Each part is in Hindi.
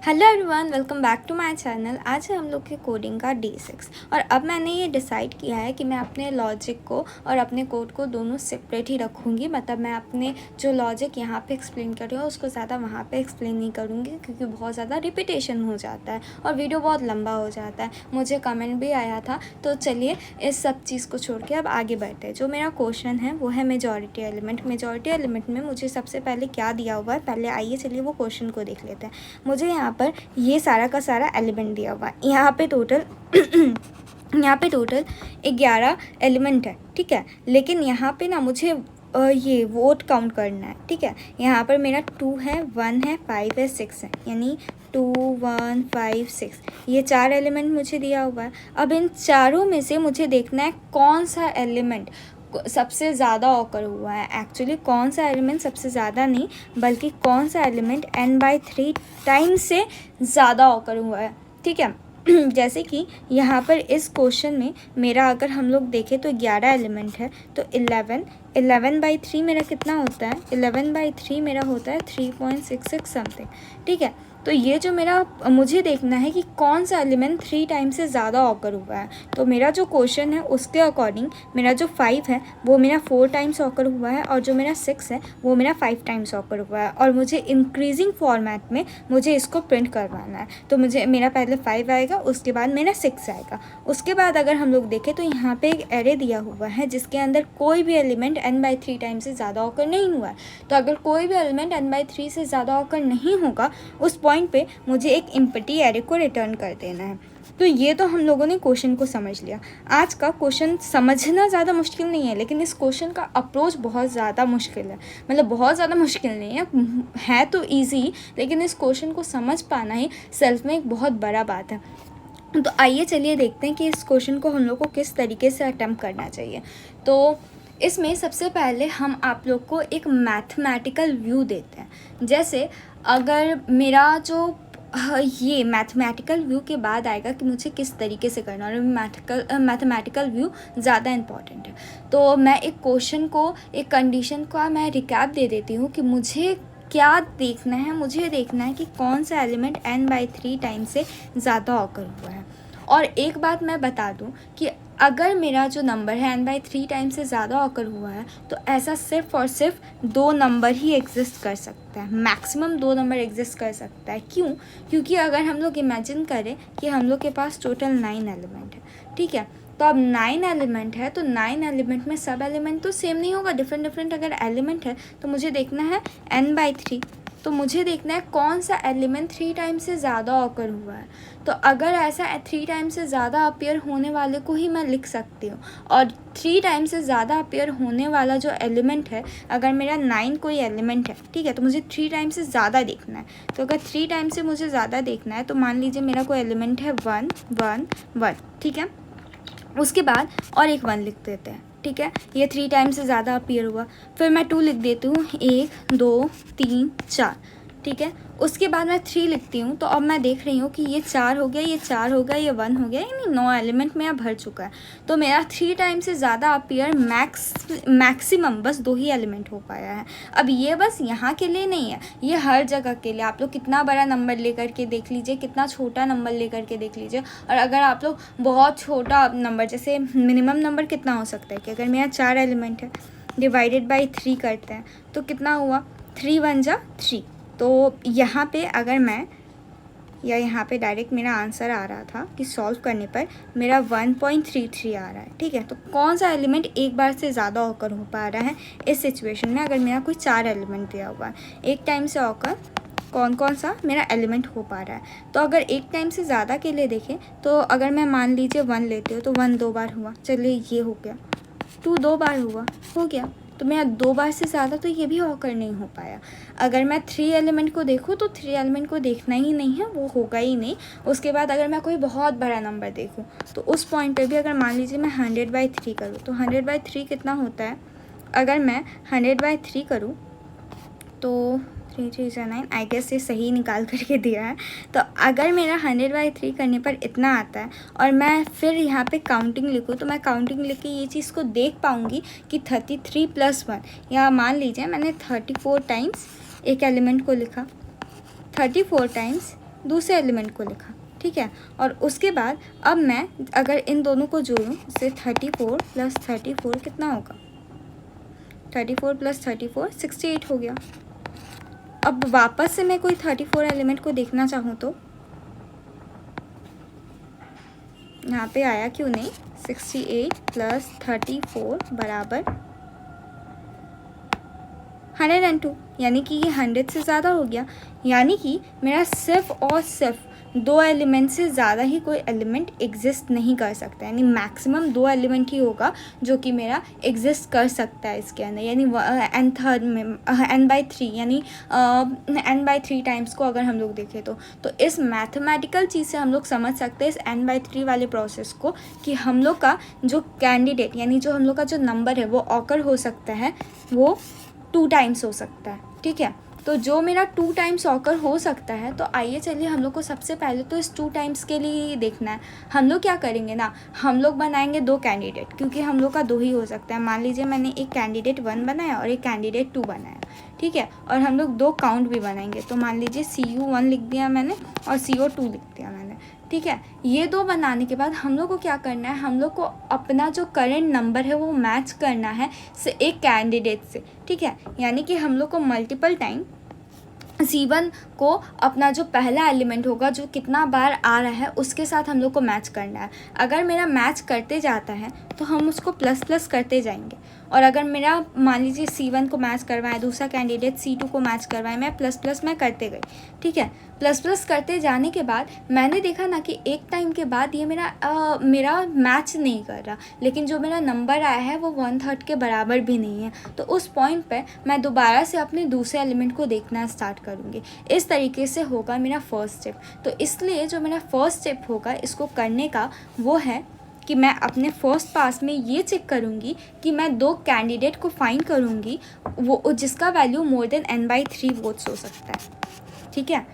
Hello everyone, welcome back to my channel. आज है हम लोग के कोडिंग का डे 6 और अब मैंने ये डिसाइड किया है कि मैं अपने लॉजिक को और अपने कोड को दोनों सेपरेट ही रखूँगी। मतलब मैं अपने जो लॉजिक यहाँ पे एक्सप्लेन कर रही हूँ उसको ज़्यादा वहाँ पे एक्सप्लेन नहीं करूँगी, क्योंकि बहुत ज़्यादा रिपीटेशन हो जाता है और वीडियो बहुत लंबा हो जाता है। मुझे कमेंट भी आया था। तो चलिए इस सब चीज़ को छोड़ के अब आगे बढ़ते हैं। जो मेरा क्वेश्चन है वो है मेजॉरिटी एलिमेंट। मेजॉरिटी एलिमेंट में मुझे सबसे पहले क्या दिया हुआ है, पहले आइए चलिए वो क्वेश्चन को देख लेते हैं। मुझे यहाँ पर ये सारा का सारा एलिमेंट दिया हुआ है। यहाँ पे टोटल 11 एलिमेंट है, ठीक है। लेकिन यहाँ पे ना मुझे ये वोट काउंट करना है, ठीक है। यहाँ पर मेरा 2 है, 1 है, 5 है, 6 है, यानी 2 1 5 6 ये 4 एलिमेंट मुझे दिया हुआ है। अब इन चारों में से मुझे देखना है कौन सा एलिमेंट सबसे ज़्यादा ऑकर हुआ है। एक्चुअली कौन सा एलिमेंट सबसे ज़्यादा नहीं, बल्कि कौन सा एलिमेंट n/3 टाइम से ज़्यादा ऑकर हुआ है, ठीक है। जैसे कि यहाँ पर इस क्वेश्चन में मेरा अगर हम लोग देखें तो 11 एलिमेंट है, तो 11/3 मेरा कितना होता है? 11/3 मेरा होता है 3.66 समथिंग, ठीक है। तो ये जो मेरा मुझे देखना है कि कौन सा एलिमेंट 3 टाइम से ज़्यादा ऑकर हुआ है। तो मेरा जो क्वेश्चन है उसके अकॉर्डिंग मेरा जो 5 है वो मेरा 4 टाइम्स ऑकर हुआ है, और जो मेरा 6 है वो मेरा 5 टाइम्स ऑकर हुआ है। और मुझे इंक्रीजिंग फॉर्मेट में मुझे इसको प्रिंट करवाना है। तो मुझे मेरा पहले 5 आएगा, उसके बाद मेरा 6 आएगा। उसके बाद अगर हम लोग देखें तो यहाँ पे एक एरे दिया हुआ है जिसके अंदर कोई भी एलिमेंट n/3 टाइम से ज़्यादा ऑकर नहीं हुआ है। तो अगर कोई भी एलिमेंट n/3 से ज़्यादा ऑकर नहीं होगा, उस पॉइंट पे मुझे एक एम्प्टी एरे को रिटर्न कर देना है। तो ये तो हम लोगों ने क्वेश्चन को समझ लिया। आज का क्वेश्चन समझना ज़्यादा मुश्किल नहीं है, लेकिन इस क्वेश्चन का अप्रोच बहुत ज़्यादा मुश्किल है। मतलब बहुत ज़्यादा मुश्किल नहीं है तो ईजी, लेकिन इस क्वेश्चन को समझ पाना ही सेल्फ में एक बहुत बड़ा बात है। तो आइए चलिए देखते हैं कि इस क्वेश्चन को हम लोग को किस तरीके से अटेम्प्ट करना चाहिए। तो इसमें सबसे पहले हम आप लोग को एक मैथमेटिकल व्यू देते हैं। जैसे अगर मेरा जो ये मैथमेटिकल व्यू के बाद आएगा कि मुझे किस तरीके से करना है, और मैथमेटिकल व्यू ज़्यादा इम्पॉर्टेंट है। तो मैं एक क्वेश्चन को, एक कंडीशन का मैं रिकैप दे देती हूँ कि मुझे क्या देखना है। मुझे देखना है कि कौन सा एलिमेंट n/3 टाइम से ज़्यादा ऑकर हुआ है। और एक बात मैं बता दूं कि अगर मेरा जो नंबर है n/3 टाइम से ज़्यादा ऑकर हुआ है, तो ऐसा सिर्फ और सिर्फ 2 नंबर ही एग्जिस्ट कर सकता है। मैक्सिमम 2 नंबर एग्जिस्ट कर सकता है। क्यों? क्योंकि अगर हम लोग इमेजिन करें कि हम लोग के पास टोटल 9 एलिमेंट है, ठीक है। तो अब 9 एलिमेंट है, तो 9 एलिमेंट में सब एलिमेंट तो सेम नहीं होगा, डिफरेंट डिफरेंट अगर एलिमेंट है तो मुझे देखना है n/3। तो मुझे देखना है कौन सा एलिमेंट 3 टाइम से ज़्यादा ऑकर हुआ है। तो अगर ऐसा 3 टाइम से ज़्यादा अपीयर होने वाले को ही मैं लिख सकती हूँ, और 3 टाइम से ज़्यादा अपीयर होने वाला जो एलिमेंट है, अगर मेरा 9 कोई एलिमेंट है, ठीक है, तो मुझे 3 टाइम से ज़्यादा देखना है। तो अगर 3 टाइम से मुझे ज़्यादा देखना है, तो मान लीजिए मेरा कोई एलिमेंट है 1 1 1, ठीक है। उसके बाद और एक 1 लिख देते हैं, ठीक है। ये 3 टाइम से ज़्यादा अपीयर हुआ। फिर मैं 2 लिख देती हूँ, 1 2 3 4, ठीक है। उसके बाद मैं 3 लिखती हूँ। तो अब मैं देख रही हूँ कि ये 4 हो गया, ये 4 हो गया, ये 1 हो गया, यानी 9 एलिमेंट मेरा भर चुका है। तो मेरा 3 टाइम से ज़्यादा अपीयर मैक्सिमम बस 2 ही एलिमेंट हो पाया है। अब ये बस यहाँ के लिए नहीं है, ये हर जगह के लिए। आप लोग कितना बड़ा नंबर लेकर के देख लीजिए, कितना छोटा नंबर लेकर के देख लीजिए। और अगर आप लोग बहुत छोटा नंबर, जैसे मिनिमम नंबर कितना हो सकता है कि अगर मेरा 4 एलिमेंट है, डिवाइडेड बाई 3 करते हैं तो कितना हुआ? 3 1 जा 3। तो यहाँ पे अगर मैं, या यहाँ पे डायरेक्ट मेरा आंसर आ रहा था कि सॉल्व करने पर मेरा 1.33 आ रहा है, ठीक है। तो कौन सा एलिमेंट एक बार से ज़्यादा ऑकर हो पा रहा है इस सिचुएशन में? अगर मेरा कोई 4 एलिमेंट दिया हुआ है, एक टाइम से ऑकर कौन सा मेरा एलिमेंट हो पा रहा है। तो अगर एक टाइम से ज़्यादा के लिए देखें, तो अगर मैं मान लीजिए 1 लेती हूँ, तो 1 2 बार हुआ, चलिए ये हो गया। 2 2 बार हुआ, हो गया। तो मेरा 2 बार से ज़्यादा तो ये भी ऑकर नहीं हो पाया। अगर मैं 3 एलिमेंट को देखूँ, तो 3 एलिमेंट को देखना ही नहीं है, वो होगा ही नहीं। उसके बाद अगर मैं कोई बहुत बड़ा नंबर देखूँ, तो उस पॉइंट पे भी अगर मान लीजिए मैं 100/3 करूँ, तो 100/3 कितना होता है? अगर मैं 100/3 करूँ तो 3 3 9, आई गेस ये सही निकाल करके दिया है। तो अगर मेरा 100/3 करने पर इतना आता है, और मैं फिर यहाँ पे काउंटिंग लिखूँ, तो मैं काउंटिंग लिख के ये चीज़ को देख पाऊँगी कि 33 + 1, या मान लीजिए मैंने 34 टाइम्स एक एलिमेंट को लिखा, 34 टाइम्स दूसरे एलिमेंट को लिखा, ठीक है। और उसके बाद अब मैं अगर इन दोनों को जोड़ूँ, इससे 34 + 34 कितना होगा, 34 + 34 68 हो गया। अब वापस से मैं कोई 34 एलिमेंट को देखना चाहूँ तो यहाँ पे आया क्यों नहीं, 68 + 34 = 102, यानी कि ये 100 से ज़्यादा हो गया। यानी कि मेरा सिर्फ और सिर्फ 2 एलिमेंट से ज़्यादा ही कोई एलिमेंट एग्जिस्ट नहीं कर सकता, यानी मैक्सिमम 2 एलिमेंट ही होगा जो कि मेरा एग्जिस्ट कर सकता है इसके अंदर, यानी n/3 यानी n/3 टाइम्स को अगर हम लोग देखें तो इस मैथमेटिकल चीज़ से हम लोग समझ सकते हैं इस n/3 वाले प्रोसेस को, कि हम लोग का जो कैंडिडेट यानी जो हम लोग का जो नंबर है वो ऑकर हो सकता है, वो 2 टाइम्स हो सकता है, ठीक है। तो जो मेरा 2 टाइम्स ऑकर हो सकता है, तो आइए चलिए हम लोग को सबसे पहले तो इस 2 टाइम्स के लिए ही देखना है। हम लोग क्या करेंगे ना, हम लोग बनाएंगे 2 कैंडिडेट, क्योंकि हम लोग का 2 ही हो सकता है। मान लीजिए मैंने एक कैंडिडेट 1 बनाया और एक कैंडिडेट 2 बनाया, ठीक है। और हम लोग 2 काउंट भी बनाएंगे, तो मान लीजिए CU1 लिख दिया मैंने और CO2 लिख दिया मैंने, ठीक है। ये 2 बनाने के बाद हम लोग को क्या करना है, हम लोग को अपना जो करेंट नंबर है वो मैच करना है एक कैंडिडेट से, ठीक है। यानी कि हम लोग को मल्टीपल टाइम C1 को अपना जो पहला एलिमेंट होगा जो कितना बार आ रहा है उसके साथ हम लोग को मैच करना है। अगर मेरा मैच करते जाता है तो हम उसको प्लस प्लस करते जाएंगे, और अगर मेरा मान लीजिए C1 को मैच करवाए, दूसरा कैंडिडेट C2 को मैच करवाए, मैं प्लस प्लस मैं करते गई, ठीक है। प्लस प्लस करते जाने के बाद मैंने देखा ना कि एक टाइम के बाद ये मेरा मैच नहीं कर रहा, लेकिन जो मेरा नंबर आया है वो 1/3 के बराबर भी नहीं है। तो उस पॉइंट पे मैं दोबारा से अपने दूसरे एलिमेंट को देखना स्टार्ट करूँगी। इस तरीके से होगा मेरा फर्स्ट स्टेप। तो इसलिए जो मेरा फर्स्ट स्टेप होगा इसको करने का वो है कि मैं अपने फर्स्ट पास में ये चेक करूँगी कि मैं 2 कैंडिडेट को फाइंड करूँगी वो जिसका value more than n/3 votes हो सकता है, ठीक है।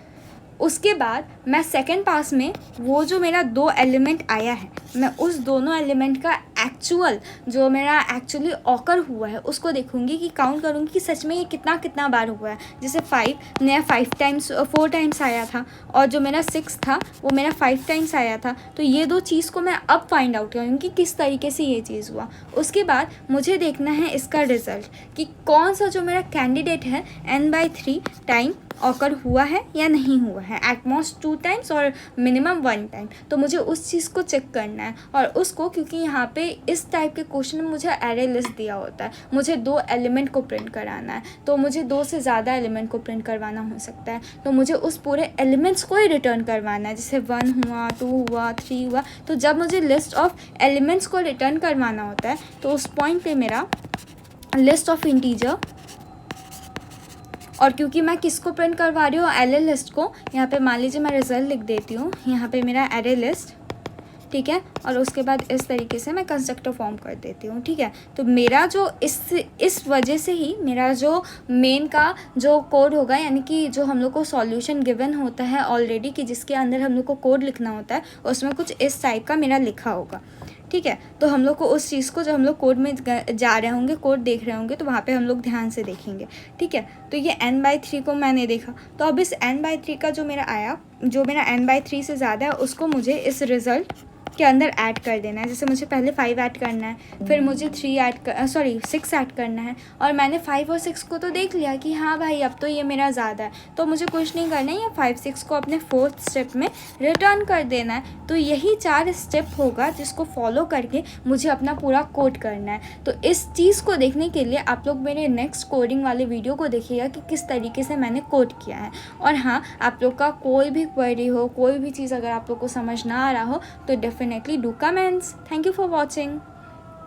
उसके बाद मैं सेकेंड पास में वो जो मेरा 2 एलिमेंट आया है, मैं उस दोनों एलिमेंट का एक्चुअल जो मेरा एक्चुअली ऑकर हुआ है उसको देखूंगी, कि काउंट करूंगी कि सच में ये कितना बार हुआ है। जैसे 4 टाइम्स आया था, और जो मेरा 6 था वो मेरा 5 टाइम्स आया था। तो ये 2 चीज़ को मैं अब फाइंड आउट करूँगी कि किस तरीके से ये चीज़ हुआ। उसके बाद मुझे देखना है इसका रिज़ल्ट कि कौन सा जो मेरा कैंडिडेट है n/3 टाइम ऑकर हुआ है या नहीं हुआ है, एटमोस्ट 2 टाइम्स और मिनिमम 1 टाइम। तो मुझे उस चीज़ को चेक करना है, और उसको क्योंकि यहाँ पे इस टाइप के क्वेश्चन में मुझे एरे लिस्ट दिया होता है, मुझे 2 एलिमेंट को प्रिंट कराना है, तो मुझे 2 से ज़्यादा एलिमेंट को प्रिंट करवाना हो सकता है। तो मुझे उस पूरे एलिमेंट्स को ही रिटर्न करवाना है, जैसे 1 हुआ, 2 हुआ, 3 हुआ। तो जब मुझे लिस्ट ऑफ एलिमेंट्स को रिटर्न करवाना होता है तो उस पॉइंट पर मेरा लिस्ट ऑफ इंटीजर, और क्योंकि मैं किसको प्रिंट करवा रही हूँ, एरे लिस्ट को, यहाँ पे मान लीजिए मैं रिजल्ट लिख देती हूँ, यहाँ पे मेरा एरे लिस्ट, ठीक है। और उसके बाद इस तरीके से मैं कंस्ट्रक्टर फॉर्म कर देती हूँ, ठीक है। तो मेरा जो इस वजह से ही मेरा जो मेन का जो कोड होगा, यानी कि जो हम लोग को सॉल्यूशन गिवन होता है ऑलरेडी, कि जिसके अंदर हम लोग को कोड लिखना होता है, उसमें कुछ इस टाइप का मेरा लिखा होगा, ठीक है। तो हम लोग को उस चीज़ को, जब हम लोग कोड में जा रहे होंगे, कोड देख रहे होंगे, तो वहाँ पे हम लोग ध्यान से देखेंगे, ठीक है। तो ये n/3 को मैंने देखा, तो अब इस n/3 का जो मेरा आया, जो मेरा n/3 से ज़्यादा है, उसको मुझे इस रिज़ल्ट के अंदर ऐड कर देना है। जैसे मुझे पहले 5 ऐड करना है, फिर मुझे 6 ऐड करना है, और मैंने 5 और 6 को तो देख लिया कि हाँ भाई अब तो ये मेरा ज़्यादा है, तो मुझे कुछ नहीं करना है, ये 5, 6 को अपने 4th स्टेप में रिटर्न कर देना है। तो यही 4 स्टेप होगा जिसको फॉलो करके मुझे अपना पूरा कोड करना है। तो इस चीज़ को देखने के लिए आप लोग मेरे नेक्स्ट कोडिंग वाले वीडियो को देखिएगा कि किस तरीके से मैंने कोड किया है। और हाँ, आप लोग का कोई भी क्वेरी हो, कोई भी चीज़ अगर आप लोग को समझ ना आ रहा हो, तो definitely do comments. Thank you for watching.